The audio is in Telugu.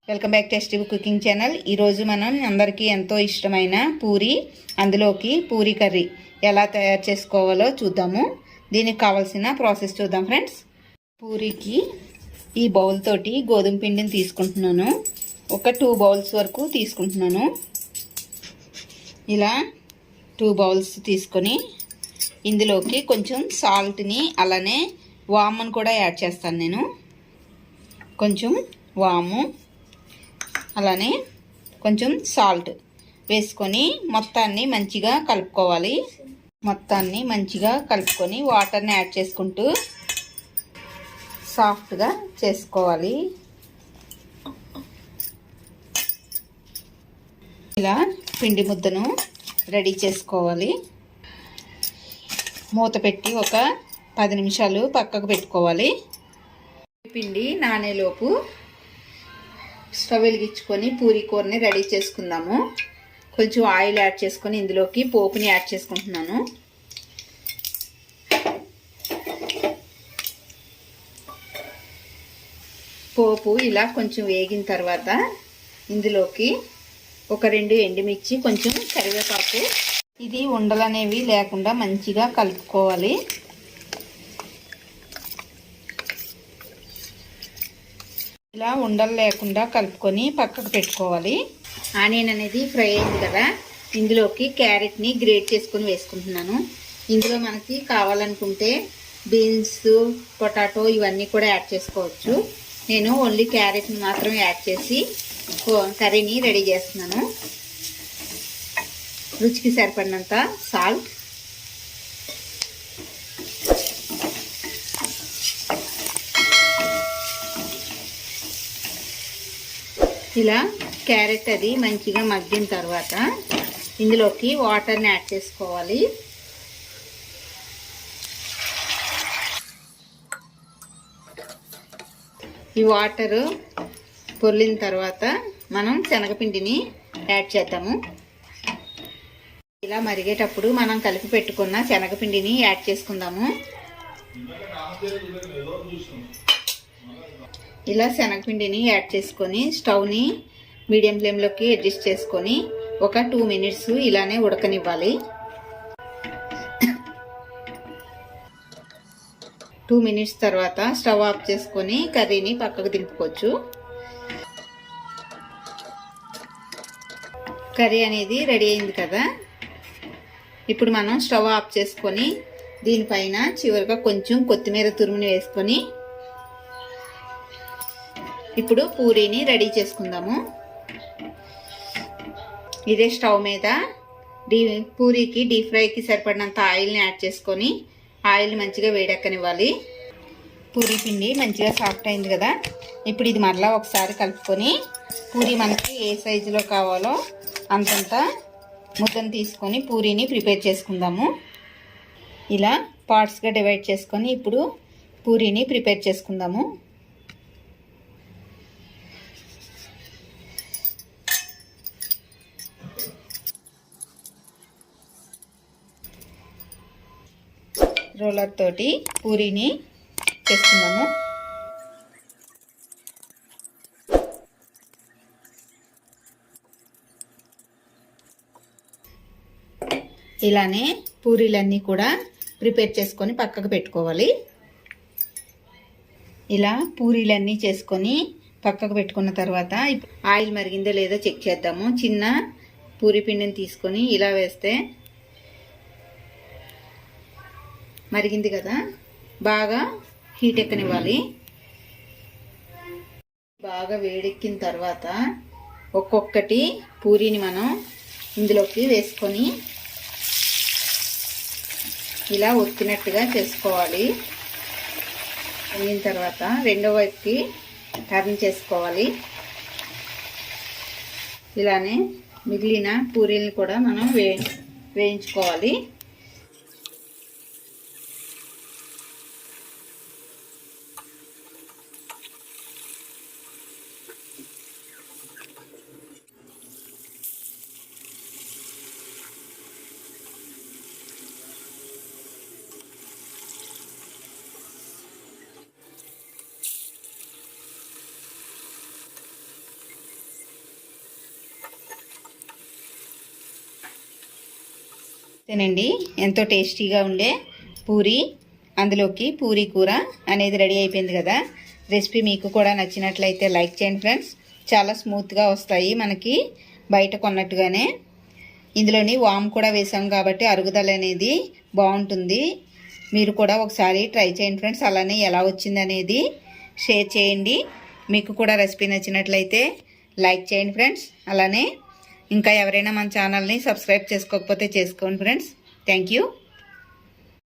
Welcome back tasty cooking channel. ఈరోజు మనం అందరికీ ఎంతో ఇష్టమైన పూరి, అందులోకి పూరి కర్రీ ఎలా తయారు చేసుకోవాలో చూద్దాము. దీనికి కావాల్సిన ప్రాసెస్ చూద్దాం ఫ్రెండ్స్. పూరికి ఈ బౌల్ తోటి గోధుమ పిండిని తీసుకుంటున్నాను. ఒక 2 బౌల్స్ వరకు తీసుకుంటున్నాను. ఇలా 2 బౌల్స్ తీసుకొని ఇందులోకి కొంచెం సాల్ట్ని అలానే వామును కూడా యాడ్ చేస్తాను. నేను కొంచెం వాము అలానే కొంచెం సాల్ట్ వేసుకొని మొత్తాన్ని మంచిగా కలుపుకోవాలి. మొత్తాన్ని మంచిగా కలుపుకొని వాటర్ని యాడ్ చేసుకుంటూ సాఫ్ట్గా చేసుకోవాలి. ఇలా పిండి ముద్దను రెడీ చేసుకోవాలి. మూత పెట్టి ఒక 10 నిమిషాలు పక్కకు పెట్టుకోవాలి. పిండి నానేలోపు స్టవ్ వెలిగించుకొని పూరీ కూరని రెడీ చేసుకుందాము. కొంచెం ఆయిల్ యాడ్ చేసుకొని ఇందులోకి పోపుని యాడ్ చేసుకుంటున్నాను. పోపు ఇలా కొంచెం వేగిన తర్వాత ఇందులోకి ఒక 2 ఎండుమిర్చి, కొంచెం కరివేపాకు, ఇది ఉండలనేవి లేకుండా మంచిగా కలుపుకోవాలి. ఇలా ఉండలు లేకుండా కలుపుకొని పక్కకు పెట్టుకోవాలి. ఆనియన్ అనేది ఫ్రై అయింది కదా, ఇందులోకి క్యారెట్ని గ్రేట్ చేసుకొని వేసుకుంటున్నాను. ఇందులో మనకి కావాలనుకుంటే బీన్స్, పొటాటో ఇవన్నీ కూడా యాడ్ చేసుకోవచ్చు. నేను ఓన్లీ క్యారెట్ని మాత్రం యాడ్ చేసి కర్రీని రెడీ చేస్తున్నాను. రుచికి సరిపడినంత సాల్ట్, ఇలా క్యారెట్ అది మంచిగా మగ్గిన తర్వాత ఇందులోకి వాటర్ని యాడ్ చేసుకోవాలి. ఈ వాటరు పొర్లిన తర్వాత మనం శనగపిండిని యాడ్ చేద్దాము. ఇలా మరిగేటప్పుడు మనం కలిపి పెట్టుకున్న శనగపిండిని యాడ్ చేసుకుందాము. ఇలా శనగపిండిని యాడ్ చేసుకొని స్టవ్ని మీడియం ఫ్లేమ్లోకి అడ్జస్ట్ చేసుకొని ఒక 2 మినిట్స్ ఇలానే ఉడకనివ్వాలి. 2 మినిట్స్ తర్వాత స్టవ్ ఆఫ్ చేసుకొని కర్రీని పక్కకు దింపుకోవచ్చు. కర్రీ అనేది రెడీ అయింది కదా. ఇప్పుడు మనం స్టవ్ ఆఫ్ చేసుకొని దీనిపైన చివరిగా కొంచెం కొత్తిమీర తురుముని వేసుకొని ఇప్పుడు పూరీని రెడీ చేసుకుందాము. ఇదే స్టవ్ మీద పూరీకి డీప్ ఫ్రైకి సరిపడినంత ఆయిల్ని యాడ్ చేసుకొని ఆయిల్ మంచిగా వేడెక్కనివ్వాలి. పూరీ పిండి మంచిగా సాఫ్ట్ అయింది కదా. ఇప్పుడు ఇది మరలా ఒకసారి కలుపుకొని పూరీ మనకి ఏ సైజులో కావాలో అంతంత ముద్దను తీసుకొని పూరీని ప్రిపేర్ చేసుకుందాము. ఇలా పార్ట్స్గా డివైడ్ చేసుకొని ఇప్పుడు పూరీని ప్రిపేర్ చేసుకుందాము. రోలర్ తోటి పూరీని చేసుకుందాము. ఇలానే పూరీలన్నీ కూడా ప్రిపేర్ చేసుకొని పక్కకు పెట్టుకోవాలి. ఇలా పూరీలన్నీ చేసుకొని పక్కకు పెట్టుకున్న తర్వాత ఆయిల్ మరిగిందో లేదో చెక్ చేద్దాము. చిన్న పూరీ పిండిని తీసుకొని ఇలా వేస్తే మరిగింది కదా, బాగా హీట్ ఎక్కనివ్వాలి. బాగా వేడెక్కిన తర్వాత ఒక్కొక్కటి పూరీని మనం ఇందులోకి వేసుకొని ఇలా ఒత్తినట్టుగా చేసుకోవాలి. అయిన తర్వాత రెండో వైపుకి టర్న్ చేసుకోవాలి. ఇలానే మిగిలిన పూరీలను కూడా మనం వేయించుకోవాలి. తినండి ఎంతో టేస్టీగా ఉండే పూరి, అందులోకి పూరి కూర అనేది రెడీ అయిపోయింది కదా. రెసిపీ మీకు కూడా నచ్చినట్లయితే లైక్ చేయండి ఫ్రెండ్స్. చాలా స్మూత్గా వస్తాయి మనకి బయట కొన్నట్టుగానే. ఇందులోని వామ్ కూడా వేసాం కాబట్టి అరుగుదల అనేది బాగుంటుంది. మీరు కూడా ఒకసారి ట్రై చేయండి ఫ్రెండ్స్. అలానే ఎలా వచ్చింది అనేది షేర్ చేయండి. మీకు కూడా రెసిపీ నచ్చినట్లయితే లైక్ చేయండి ఫ్రెండ్స్. అలానే ఇంకా ఎవరైనా మన ఛానల్ని సబ్స్క్రైబ్ చేసుకోకపోతే చేసుకోండి ఫ్రెండ్స్. Thank you.